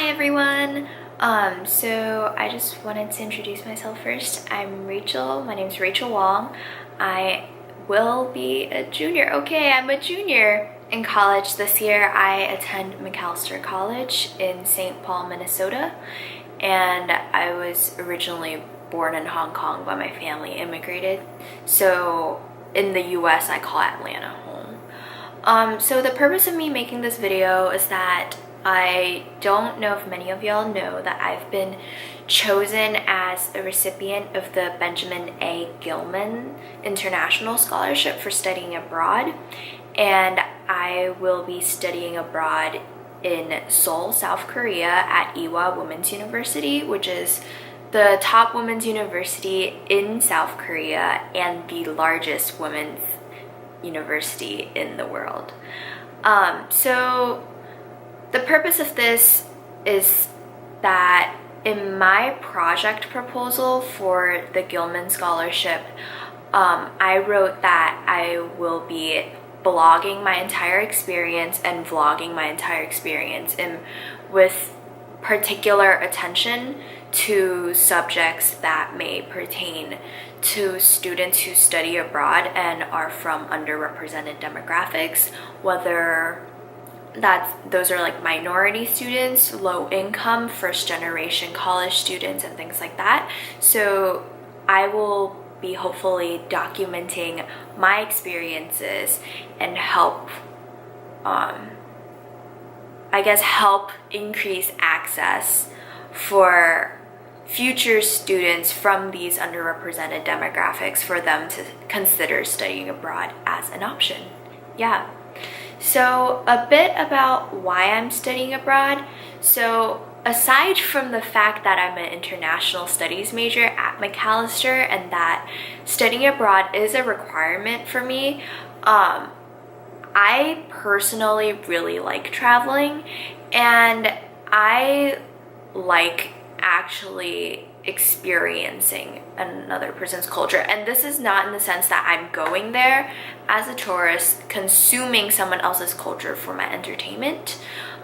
Hi everyone! So I just wanted to introduce myself first. I'm Rachel. My name's Rachel Wong. I will be a junior. Okay, I'm a junior in college this year. I attend Macalester College in St. Paul, Minnesota. And I was originally born in Hong Kong, but my family immigrated. So in the US, I call Atlanta home. So the purpose of me making this video is that I don't know if many of y'all know that I've been chosen as a recipient of the Benjamin A. Gilman International Scholarship for studying abroad, and I will be studying abroad in Seoul, South Korea at Ewha Womans University, which is the top women's university in South Korea and the largest women's university in the world. So the purpose of this is that in my project proposal for the Gilman Scholarship, I wrote that I will be blogging my entire experience and vlogging my entire experience, and with particular attention to subjects that may pertain to students who study abroad and are from underrepresented demographics, whether those are like minority students, low income, first generation college students, and things like that. So I will be hopefully documenting my experiences and help help increase access for future students from these underrepresented demographics, for them to consider studying abroad as an option. Yeah. So a bit about why I'm studying abroad. So aside from the fact that I'm an international studies major at Macalester and that studying abroad is a requirement for me, I personally really like traveling, and I like actually experiencing another person's culture. And this is not in the sense that I'm going there as a tourist, consuming someone else's culture for my entertainment.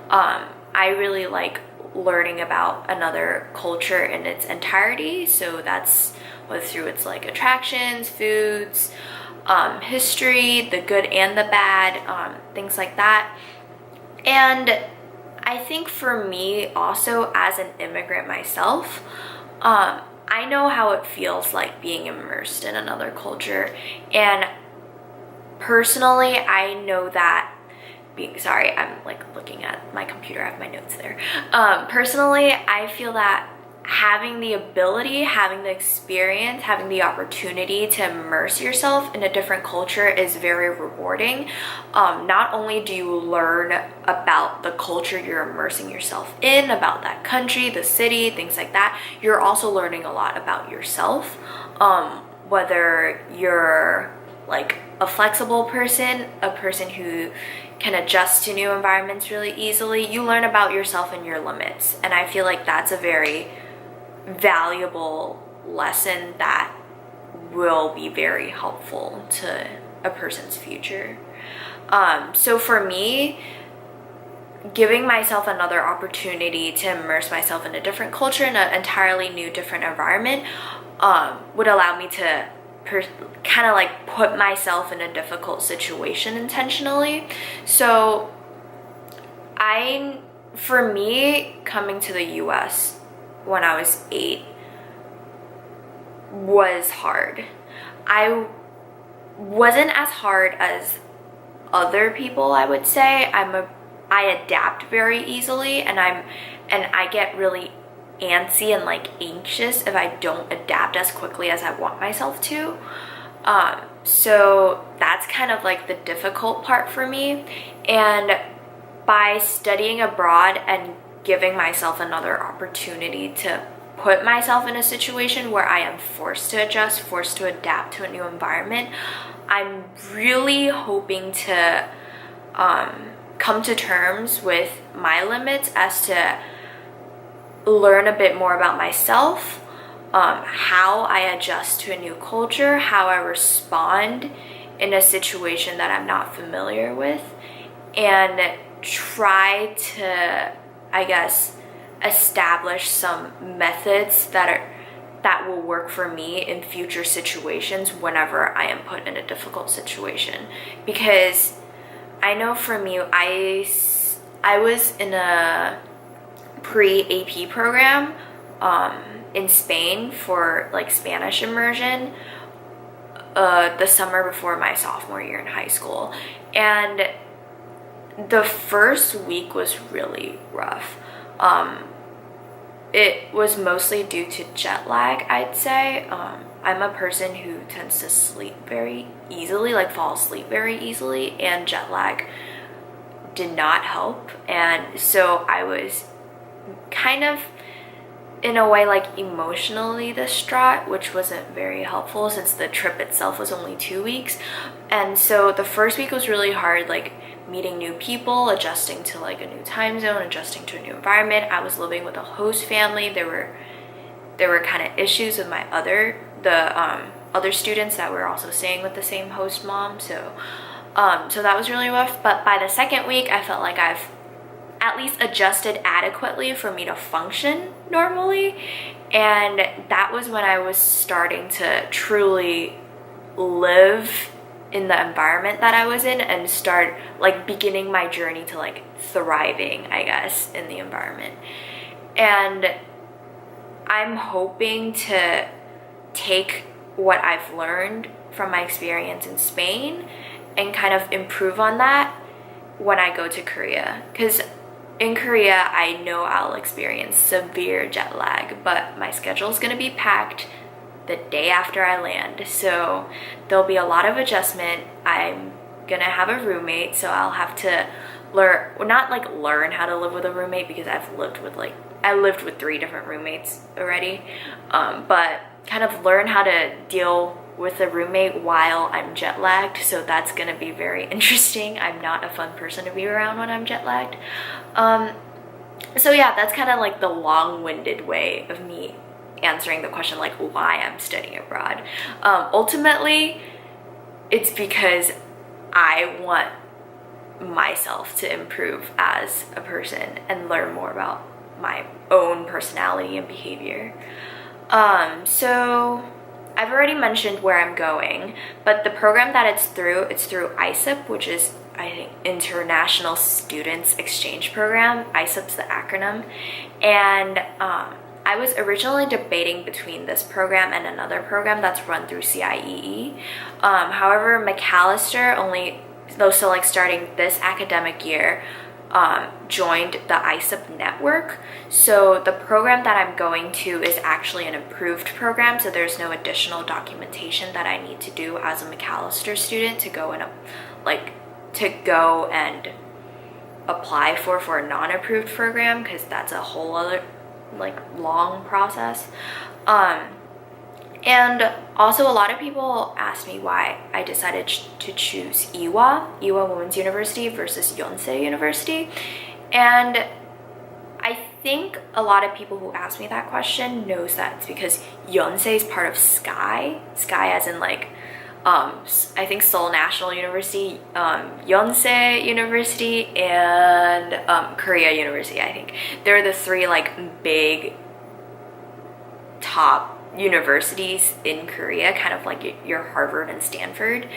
I really like learning about another culture in its entirety. So that's through its like attractions, foods, history, the good and the bad, things like that. And I think for me also, as an immigrant myself, I know how it feels like being immersed in another culture, and personally I know that I'm like looking at my computer, I have my notes there. Personally, I feel that having the ability, having the experience, having the opportunity to immerse yourself in a different culture is very rewarding. Not only do you learn about the culture you're immersing yourself in, about that country, the city, things like that, you're also learning a lot about yourself. Whether you're like a flexible person, a person who can adjust to new environments really easily, you learn about yourself and your limits. And I feel like that's a very valuable lesson that will be very helpful to a person's future. So for me, giving myself another opportunity to immerse myself in a different culture, in an entirely new, different environment, would allow me to kind of like put myself in a difficult situation intentionally. So for me, coming to the US when I was 8 was hard. I wasn't as hard as other people, I would say. I adapt very easily, and I get really antsy and like anxious if I don't adapt as quickly as I want myself to. So that's kind of like the difficult part for me. And by studying abroad and giving myself another opportunity to put myself in a situation where I am forced to adjust, forced to adapt to a new environment, I'm really hoping to come to terms with my limits as to learn a bit more about myself, how I adjust to a new culture, how I respond in a situation that I'm not familiar with, and try to, I guess, establish some methods that will work for me in future situations whenever I am put in a difficult situation. Because I know for me, I was in a pre-AP program in Spain for like Spanish immersion the summer before my sophomore year in high school, and the first week was really rough. It was mostly due to jet lag, I'd say. I'm a person who tends to sleep very easily, like fall asleep very easily, and jet lag did not help. And so I was kind of, in a way, like emotionally distraught, which wasn't very helpful since the trip itself was only 2 weeks. And so the first week was really hard, like meeting new people, adjusting to like a new time zone, adjusting to a new environment. I was living with a host family. There were kind of issues with my other students that were also staying with the same host mom. So that was really rough. But by the second week, I felt like I've at least adjusted adequately for me to function normally. And that was when I was starting to truly live in the environment that I was in and start like beginning my journey to like thriving, I guess, in the environment. And I'm hoping to take what I've learned from my experience in Spain and kind of improve on that when I go to Korea. Because in Korea, I know I'll experience severe jet lag, but my schedule is going to be packed the day after I land. So there'll be a lot of adjustment. I'm going to have a roommate, so I'll have to learn how to live with a roommate, because I lived with 3 different roommates already. But kind of learn how to deal with a roommate while I'm jet lagged. So that's going to be very interesting. I'm not a fun person to be around when I'm jet lagged. So yeah, that's kind of like the long-winded way of me answering the question like why I'm studying abroad. Ultimately, it's because I want myself to improve as a person and learn more about my own personality and behavior. So I've already mentioned where I'm going, but the program that it's through ISEP, which is, I think, International Students Exchange Program. ISEP's the acronym. And I was originally debating between this program and another program that's run through CIEE. However, McAllister starting this academic year, joined the ISEP network. So the program that I'm going to is actually an improved program, so there's no additional documentation that I need to do as a McAllister student to go and apply for a non-approved program, because that's a whole other long process. And also, a lot of people ask me why I decided to choose Ewha Womans University versus Yonsei University. And I think a lot of people who ask me that question knows that it's because Yonsei is part of Sky as in I think Seoul National University, Yonsei University, and Korea University. I think they're the 3 big top universities in Korea, kind of like your Harvard and Stanford.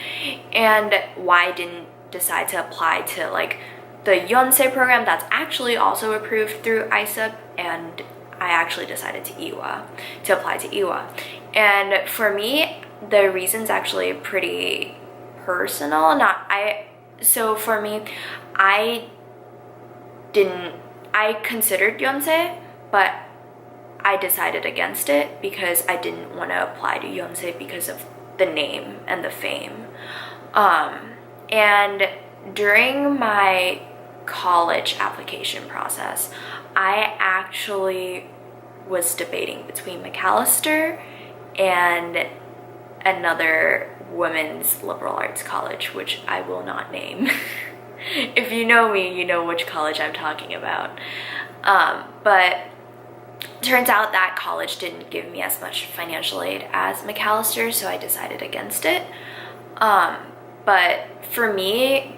And why I didn't decide to apply to the Yonsei program that's actually also approved through ISEP, and I actually decided to apply to Ewha. And for me, the reason's actually pretty personal. So for me, I considered Yonsei, but I decided against it because I didn't want to apply to Yonsei because of the name and the fame. And during my college application process, I actually was debating between McAllister and another women's liberal arts college, which I will not name. If you know me, you know which college I'm talking about. But turns out that college didn't give me as much financial aid as McAllister, so I decided against it. But for me,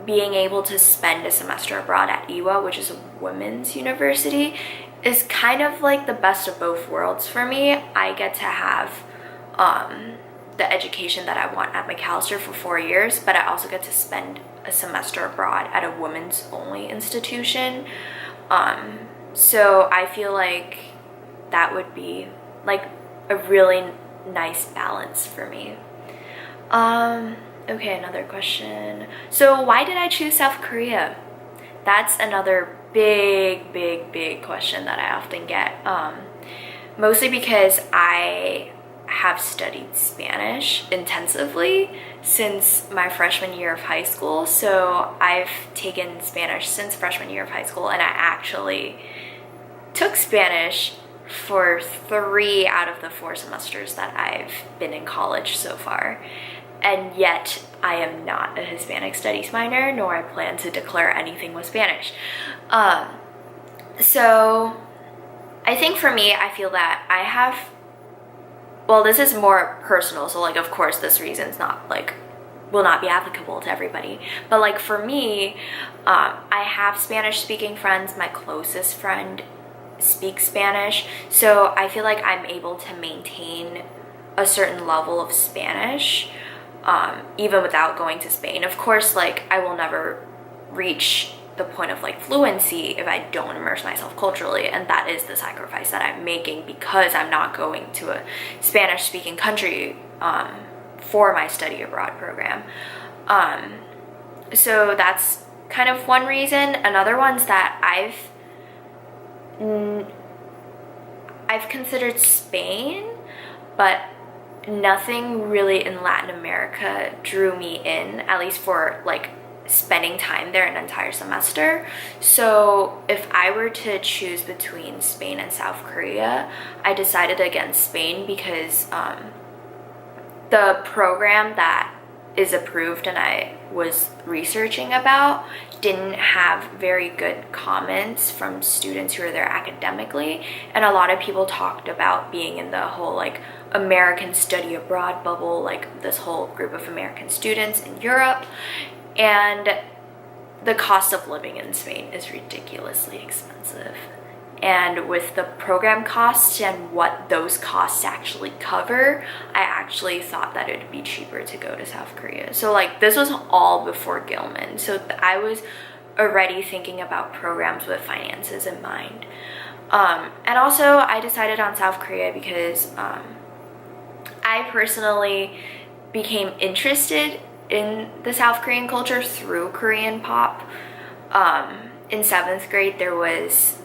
being able to spend a semester abroad at Ewha, which is a women's university, is kind of like the best of both worlds for me. I get to have the education that I want at McAllister for 4 years, but I also get to spend a semester abroad at a women's only institution. So I feel like that would be like a really nice balance for me. Okay, another question. So why did I choose South Korea? That's another big question that I often get. Mostly because I have studied Spanish intensively since my freshman year of high school. So I've taken Spanish since freshman year of high school, and I actually took Spanish for 3 out of the 4 semesters that I've been in college so far. And yet I am not a Hispanic studies minor, nor I plan to declare anything with Spanish. So I think for me, I feel that I have, well, this is more personal, so like of course this reason's not like, will not be applicable to everybody, but like for me, I have Spanish speaking friends. My closest friend speaks Spanish, so I feel like I'm able to maintain a certain level of Spanish even without going to Spain. Of course, like I will never reach the point of like fluency if I don't immerse myself culturally, and that is the sacrifice that I'm making because I'm not going to a Spanish speaking country for my study abroad program. So that's kind of one reason. Another one's that I've considered Spain, but nothing really in Latin America drew me in, at least for like spending time there an entire semester. So if I were to choose between Spain and South Korea, I decided against Spain because the program that is approved and I was researching about didn't have very good comments from students who are there academically, and a lot of people talked about being in the whole like American study abroad bubble, like this whole group of American students in Europe, and the cost of living in Spain is ridiculously expensive. And with the program costs and what those costs actually cover, I actually thought that it would be cheaper to go to South Korea. So like this was all before Gilman. So I was already thinking about programs with finances in mind. And also I decided on South Korea because I personally became interested in the South Korean culture through Korean pop. In 7th grade, there was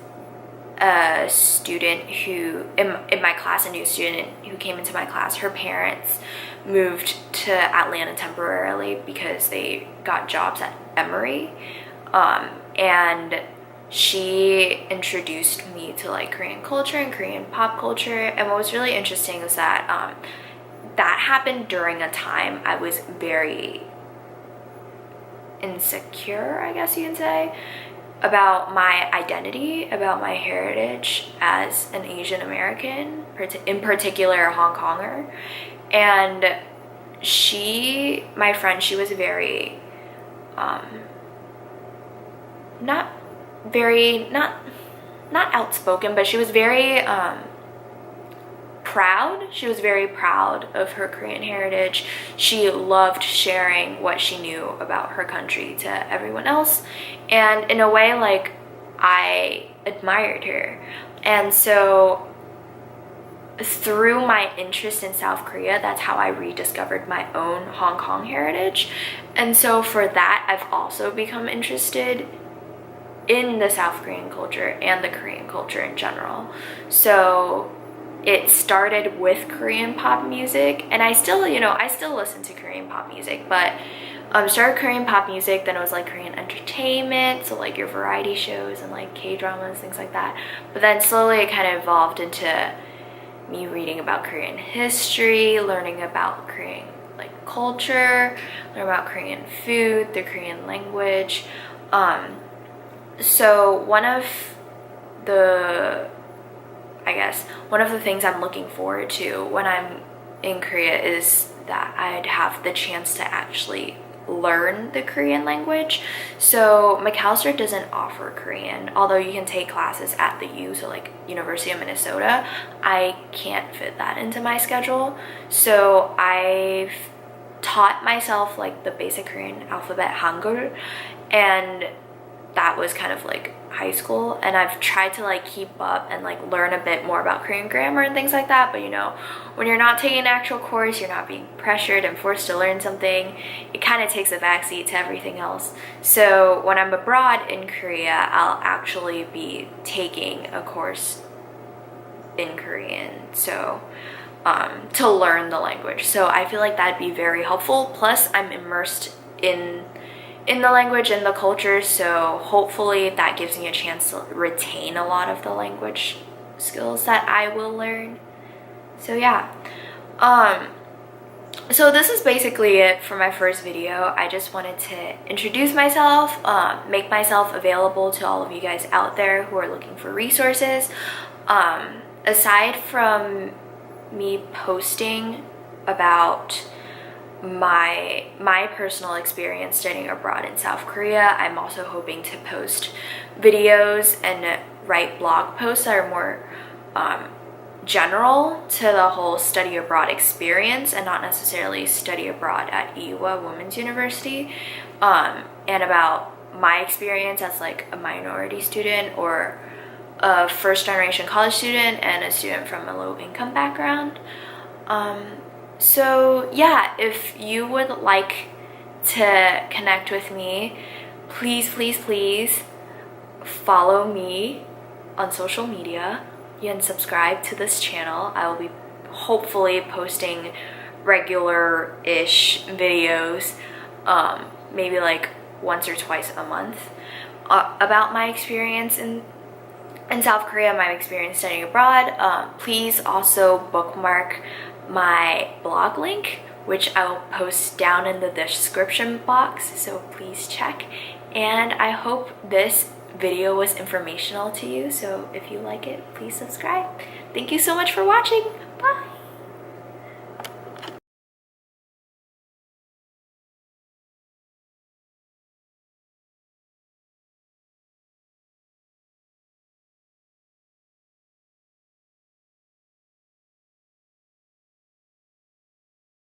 a student who, in my class, a new student who came into my class. Her parents moved to Atlanta temporarily because they got jobs at Emory. And she introduced me to like Korean culture and Korean pop culture. And what was really interesting was that that happened during a time I was very insecure, I guess you can say, about my identity, about my heritage as an Asian American, in particular a Hong Konger. And my friend, she was very, not outspoken, but she was very proud. She was very proud of her Korean heritage. She loved sharing what she knew about her country to everyone else. And in a way, like, I admired her. And so through my interest in South Korea, that's how I rediscovered my own Hong Kong heritage. And so for that, I've also become interested in the South Korean culture and the Korean culture in general. So it started with Korean pop music, and I still listen to Korean pop music, but started Korean pop music, then it was like Korean entertainment, so like your variety shows and like K-dramas, things like that. But then slowly it kind of evolved into me reading about Korean history, learning about Korean like culture, learning about Korean food, the Korean language. So one of the things I'm looking forward to when I'm in Korea is that I'd have the chance to actually learn the Korean language. So Macalester doesn't offer Korean, although you can take classes at the U, so like University of Minnesota. I can't fit that into my schedule, so I've taught myself like the basic Korean alphabet, Hangul, and that was kind of like high school, and I've tried to like keep up and like learn a bit more about Korean grammar and things like that. But you know, when you're not taking an actual course, you're not being pressured and forced to learn something, it kind of takes a backseat to everything else. So when I'm abroad in Korea, I'll actually be taking a course in Korean, so to learn the language. So I feel like that'd be very helpful. Plus I'm immersed in the language and the culture, so hopefully that gives me a chance to retain a lot of the language skills that I will learn. So yeah, so this is basically it for my first video. I just wanted to introduce myself, make myself available to all of you guys out there who are looking for resources. Aside from me posting about my personal experience studying abroad in South Korea, I'm also hoping to post videos and write blog posts that are more general to the whole study abroad experience, and not necessarily study abroad at Ewha Womans University, and about my experience as like a minority student or a first-generation college student and a student from a low-income background. So yeah, if you would like to connect with me, please follow me on social media and subscribe to this channel. I will be hopefully posting regular-ish videos, maybe like once or twice a month, about my experience in South Korea, my experience studying abroad. Please also bookmark my blog link, which I will post down in the description box, so please check. And I hope this video was informational to you, so if you like it, please subscribe. Thank you so much for watching. Bye!